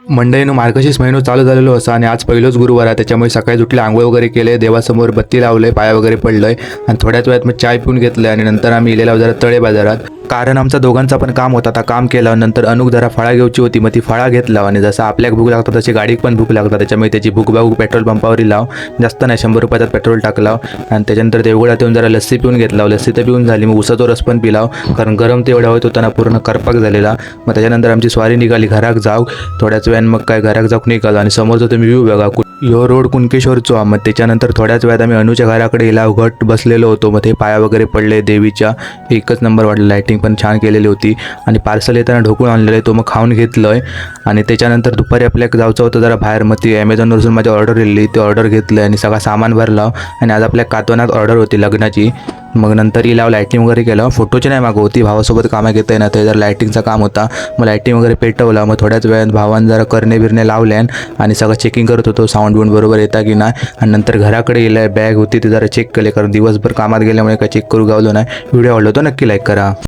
मंडळीनं मार्गशीर्ष महिनो चालू झालेलो असा आणि आज पहिलोच गुरुवार आहे, त्याच्यामुळे सकाळी उठले, आंघोळ वगैरे केले, देवासमोर बत्ती लावले, पाया वगैरे पडलोय आणि थोड्याच वेळात मग चाय पिऊन घेतलं आणि नंतर आम्ही इलेला जरा तळे बाजारात, कारण आमचा दोघांचा पण काम होता. आता काम केलं नंतर अनुक जरा फळा घ्यायची होती, मग ती फळा घेतला आणि जसं आपल्याला भूक लागतात तशी गाडीक पण भूक लागतात, त्याच्यामुळे त्याची भूक भाऊ पेट्रोल पंपावर लाव, जास्त नाही 100 रुपयाचा पेट्रोल टाकला आणि त्याच्यानंतर देवगडात येऊन जरा लस्सी पिऊन घेतला. लस्सी तर पिऊन झाली, मग उसाचा रस पण पिलाव, कारण गरम तेवढा होत होता ना, पूर्ण करपाक झालेला. मग त्याच्यानंतर आमची स्वारी निघाली घराक जाऊ, थोड्याच वेळान मग काय घराक जाऊक निघालो आणि समोरचा तुम्ही व्ह्यू बघा, ह्यो रोड कुणकेश्वरचो. मग त्याच्यानंतर थोड्याच वेळात आम्ही अनुच्या घराकडे गेला, घट बसलेलो होतो. मग ते पाया वगैरे पडले देवीच्या, एकच नंबर वाटलं, लायटिंग पण छान केलेली होती आणि पार्सल येताना ढोकून आणलेलं तो मग खाऊन घेतलंय. आणि त्याच्यानंतर दुपारी आपल्याला जायचं होतं जरा बाहेर, मग ती ॲमेझॉनवरून माझी ऑर्डर दिली, ती ऑर्डर घेतलं आणि सगळा सामान भरला आणि आज आपल्या कातवनात ऑर्डर होती लग्नाची. मग नंतर लाव लायटिंग वगैरे केलं, फोटोची नाही मागं होती, भावासोबत कामं घेता येणार, ते जरा लायटिंगचा काम होता. मग लायटिंग वगैरे पेटवला. मग थोड्याच वेळात भावानं जरा करणे बिरणे लावल्यान आणि सगळं चेकिंग करत होतो, साऊंड बिऊंड बरोबर येता की नाही. आणि नंतर घराकडे गेलं, बॅग होती ती जरा चेक केले, कारण दिवसभर कामात गेल्यामुळे काय चेक करू गावलो नाही. व्हिडिओ आवडला तो नक्की लाईक करा.